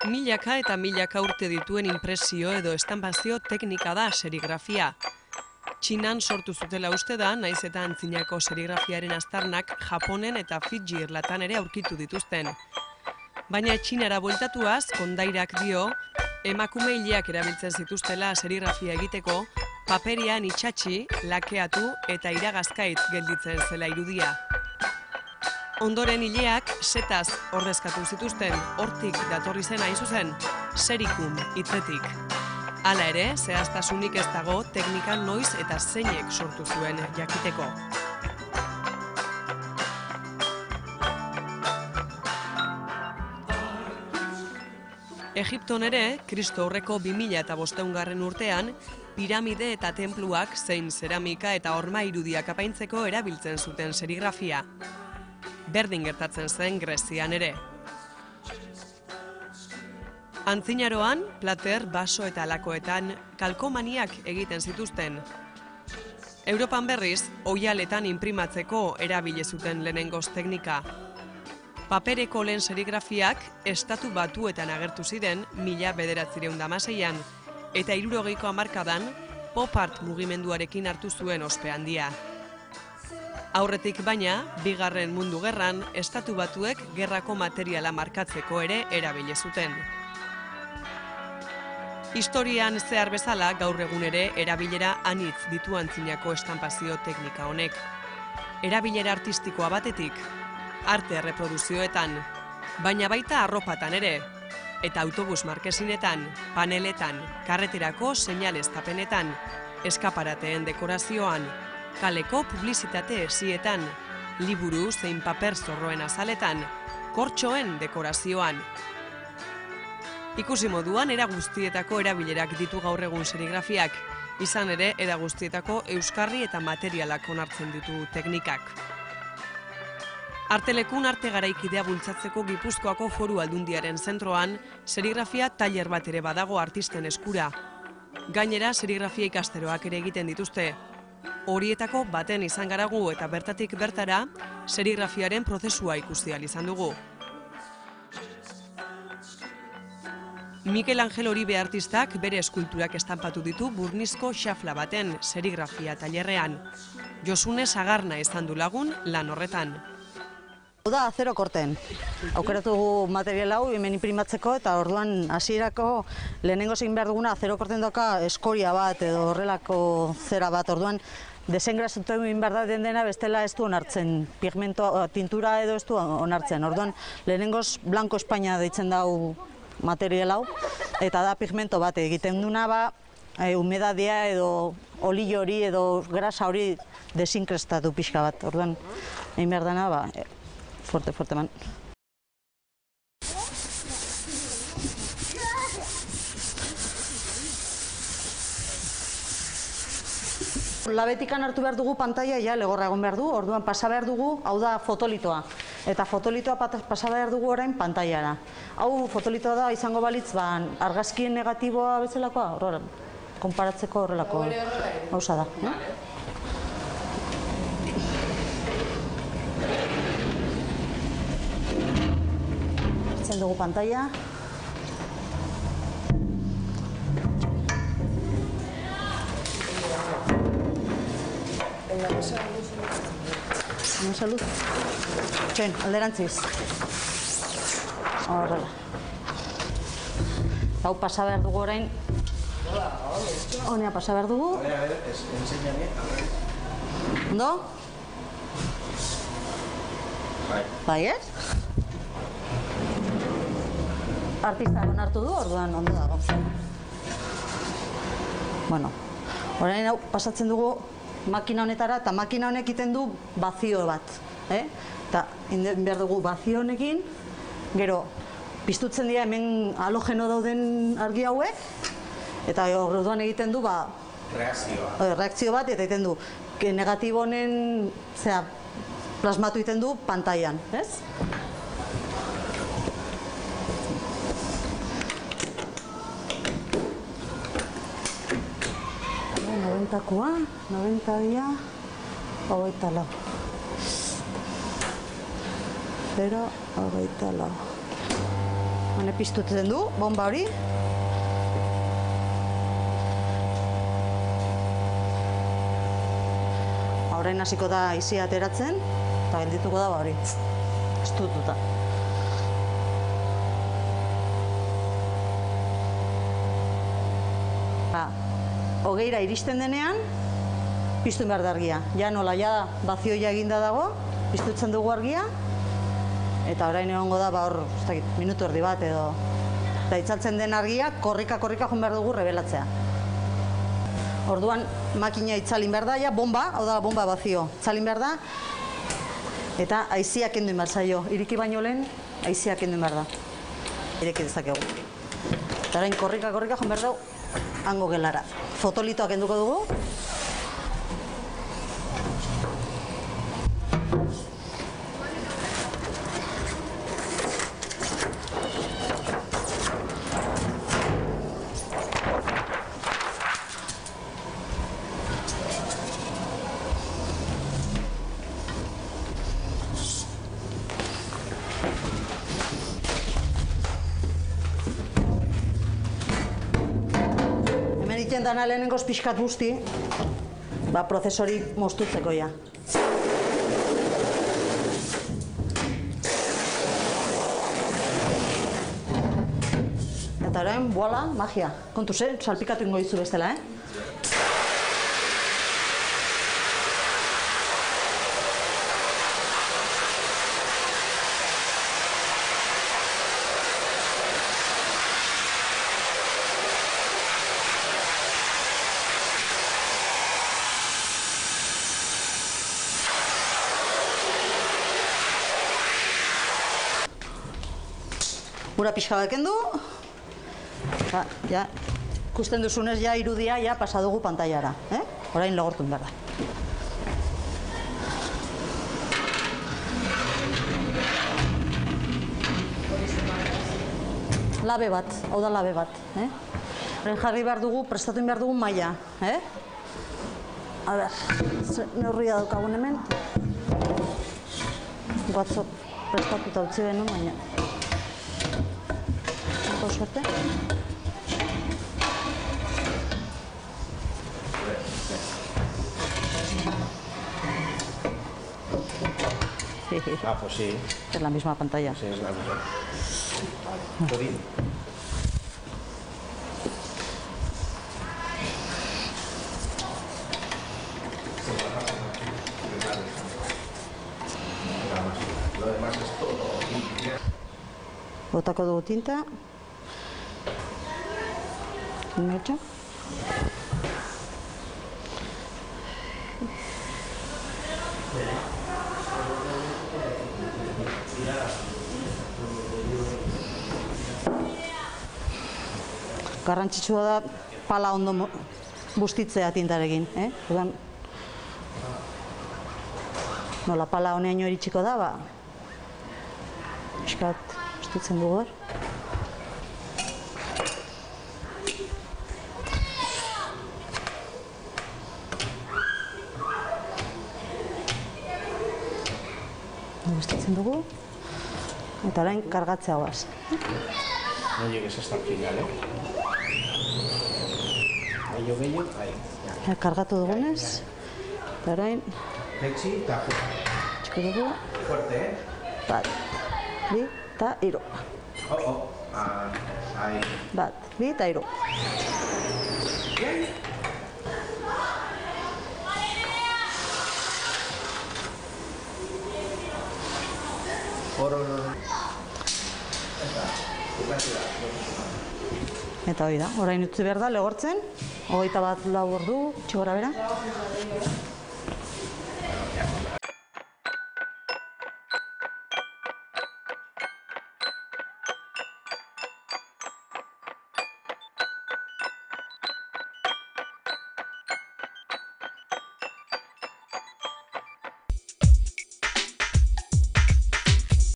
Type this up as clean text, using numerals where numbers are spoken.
Milaka eta milaka urte dituen inpresio edo estanpazio teknika da serigrafia. Txinan sortu zutela uste da, naiz eta antzinako serigrafiaren aztarnak Japonen eta Fiji irlatan ere aurkitu dituzten. Baina Txinara bueltatuaz, kondairak dio, emakume hileak erabiltzen zituztela serigrafia egiteko, paperian itxatxi, lakeatu eta iragazkait gelditzen zela irudia. Ondoren hileak setaz ordezkatu zituzten, hortik datorri zen hain zuzen, serikum hitzetik. Hala ere, zehaztasunik ez dago teknikan noiz eta zeinek sortu zuen jakiteko. Egipton ere, Kristo aurreko 2500 urtean, piramide eta tenpluak zein zeramika eta horma irudiak apaintzeko erabiltzen zuten serigrafia. Berdin gertatzen zen Grezian ere. Antzinaroan, plater, baso eta lakoetan kalkomaniak egiten zituzten. Europan berriz, oihaletan inprimatzeko erabile zuten lehenengoz teknika. Papereko lehen serigrafiak Estatu Batuetan agertu ziren 1916an eta 60ko hamarkadan pop art mugimenduarekin hartu zuen ospe handia. Aurretik baina, Bigarren Mundu Gerran, Estatu Batuek gerrako materiala markatzeko ere erabile zuten. Historian zehar bezala gaur egun ere erabilera anitz ditu antzinako estanpazio teknika honek. Erabilera artistikoa batetik, arte erreproduzioetan, baina baita arropatan ere, eta autobus markesinetan, paneletan, karreterako seinaleztapenetan, eskaparateen dekorazioan, kaleko publizitate esietan, liburu zein paper zorroen azaletan, kortxoen dekorazioan. Ikusi moduan, era guztietako erabilerak ditu gaur egun serigrafiak, izan ere, era guztietako euskarri eta materialak onartzen ditu teknikak. Artelekun arte garaikidea bultzatzeko Gipuzkoako Foru Aldundiaren zentroan, serigrafia tailer bat ere badago artisten eskura. Gainera, serigrafia ikasteroak ere egiten dituzte. Horietako baten izan garagu eta bertatik bertara, serigrafiaren prozesua ikusi ahal izan dugu. Mikel Angel Oribe artistak bere eskulturak estanpatu ditu burnizko xafla baten serigrafia tailerrean. Josune Sagarna izan du lagun lan horretan. Hau da azero korten. Aukeratu dugu material hau hemen inprimatzeko eta orduan hasierako lehenengo zein behar duguna azero korten doka eskoria bat edo horrelako zera bat. Orduan desengrasatu egin behar da dena bestela ez du onartzen. Pigmento, tintura edo ez du onartzen. Orduan lehenengoz Blanco Espainia deitzen dau material hau eta da pigmento bat egiten duna humedadea edo olio hori edo grasa hori desinkrestatu pixka bat. Orduan egin behar dena fuerte man. Labetikan hartu behar dugu pantaila ja legorra egon behar du, orduan pasa behar dugu, hau da fotolitoa. Eta fotolitoa pasa behar dugu orain pantailara. Hau fotolitoa da izango balitz argazkien negatiboa bezalakoa, horrela, konparatzeko horrelako gauza da. Hartzen dugu pantaila. Salud. Txen, alderantziz. Horrela. Hau pasa behar dugu orain. Honea pasa behar dugu. Ondo? Bai, ez? Artistak onartu du, orduan ondo dago. Bueno, orain hau pasatzen dugu makina honetara, eta makina honek egiten du bazio bat. Eta behar dugu bazio honekin, gero piztutzen dira hemen halogeno dauden argi hauek, eta orduan egiten du reakzio bat, eta egiten du negatibo honen plasmatu egiten du pantailan, ez? Noventakoa, 90 dia, 24. 0,24. Hone piztutzen du, bomba hori. Orain hasiko da haizea ateratzen, eta geldituko da hori, estututa. Hogeira iristen denean, piztu behar da argia. Ja nola, ja bazioia eginda dago, piztutzen dugu argia, eta orain egongo da, hor, minutu erdi bat edo. Eta itzaltzen den argia, korrika joan behar dugu rebelatzea. Orduan, makina itzalin behar da, ja, bomba, hau da, bomba bazio, itzalin behar da, eta haizia kendu behar zaio. Iriki baino lehen, haizia kendu behar da. Ireki dezakegu. Eta orain, korrika joan behar dugu, hango gelara. Fotolitoak kenduko dugu. Dana lehenengoz pixkat guzti, prozesori moztutzeko ja. Eta orain, voila, magia. Kontu zen, salpikatu ingo dizu bestela, Ura pixka bat kendu, ikusten duzunez irudia pasa dugu pantailara, orain logortu behar da. Labe bat, hau da labe bat. Orain jarri behar dugu, prestatu behar dugu maila. A ber, neurria daukagun hemen. Batzok prestatuta utzi benun, baina. Suerte. Ah, pues sí. Es la misma pantalla. Sí, es la misma. Todo bien. Lo demás es todo. Botako dugu tinta. Hecho. Garrantzitsua da pala ondo bustitzea tintarekin, Orduan nola pala honeaino iritsiko da, pixkat bustitzen dugu hor. Bustitzen dugu, eta orain kargatzea guaz. No llegues hasta el final, Bello, ahí. Kargatu dugunez, eta orain... Lexi, tajo. Txiko dugu. Fuerte, Bat, bi, eta hiru. Ahí. Bat, bi, eta hiru. Eta hori da, orain utzi behar da, legortzen, 21 ordu, txigora bera.